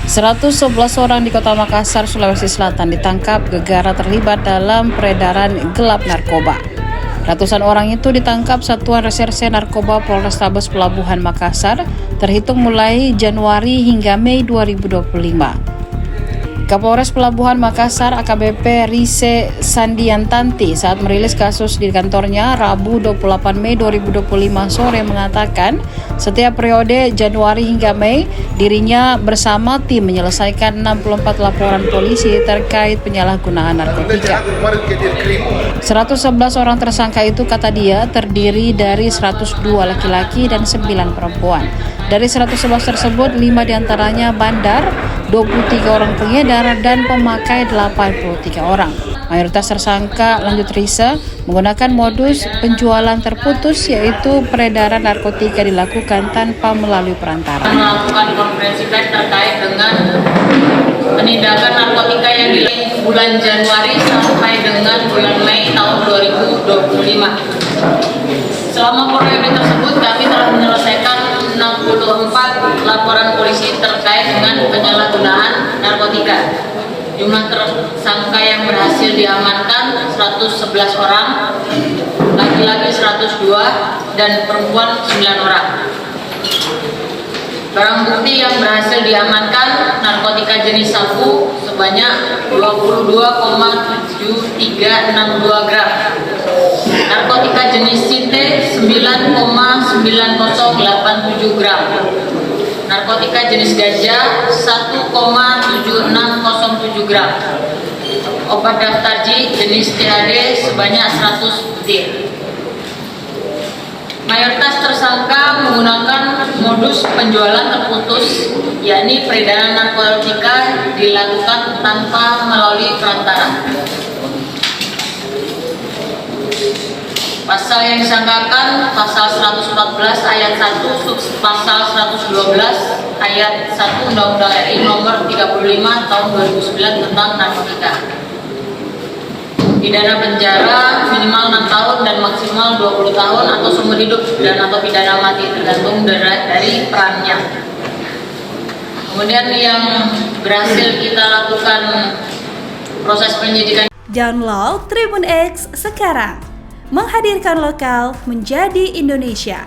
111 orang di Kota Makassar, Sulawesi Selatan ditangkap gegara terlibat dalam peredaran gelap narkoba. Ratusan orang itu ditangkap Satuan Reserse Narkoba Polrestabes Pelabuhan Makassar terhitung mulai Januari hingga Mei 2025. Kapolres Pelabuhan Makassar AKBP Rise Sandiantanti saat merilis kasus di kantornya Rabu 28 Mei 2025 sore mengatakan setiap periode Januari hingga Mei dirinya bersama tim menyelesaikan 64 laporan polisi terkait penyalahgunaan narkotika. 111 orang tersangka itu kata dia terdiri dari 102 laki-laki dan 9 perempuan. Dari 111 tersebut 5 diantaranya bandar, 23 orang pengedar dan pemakai 83 orang. Mayoritas tersangka, lanjut Risa, menggunakan modus penjualan terputus yaitu peredaran narkotika dilakukan tanpa melalui perantara. Melakukan konferensi pers terkait dengan penindakan narkotika yang dilakukan bulan Januari sampai dengan bulan Mei tahun 2025. Selama periode tersebut kami telah menyelesaikan 64 laporan polisi terkait dengan penyalahgunaan narkotika. Jumlah tersangka yang berhasil diamankan 111 orang, laki-laki 102 dan perempuan 9 orang. Barang bukti yang berhasil diamankan narkotika jenis sabu sebanyak 22,7362 gram. Narkotika jenis sinte 9,9087 gram. Narkotika jenis ganja 1,7607 gram. Obat daftar J jenis THC sebanyak 100 butir. Mayoritas tersangka menggunakan modus penjualan terputus, yakni peredaran narkotika dilakukan tanpa melalui perantara. Pasal yang disangkakan pasal 114 ayat 1 pasal 112 ayat 1 Undang-Undang RI nomor 35 tahun 2009 tentang narkotika. Pidana penjara minimal 6 tahun dan maksimal 20 tahun atau seumur hidup dan atau pidana mati tergantung dari perannya. Kemudian yang berhasil kita lakukan proses penyidikan. Download Tribun X sekarang. Menghadirkan lokal menjadi Indonesia.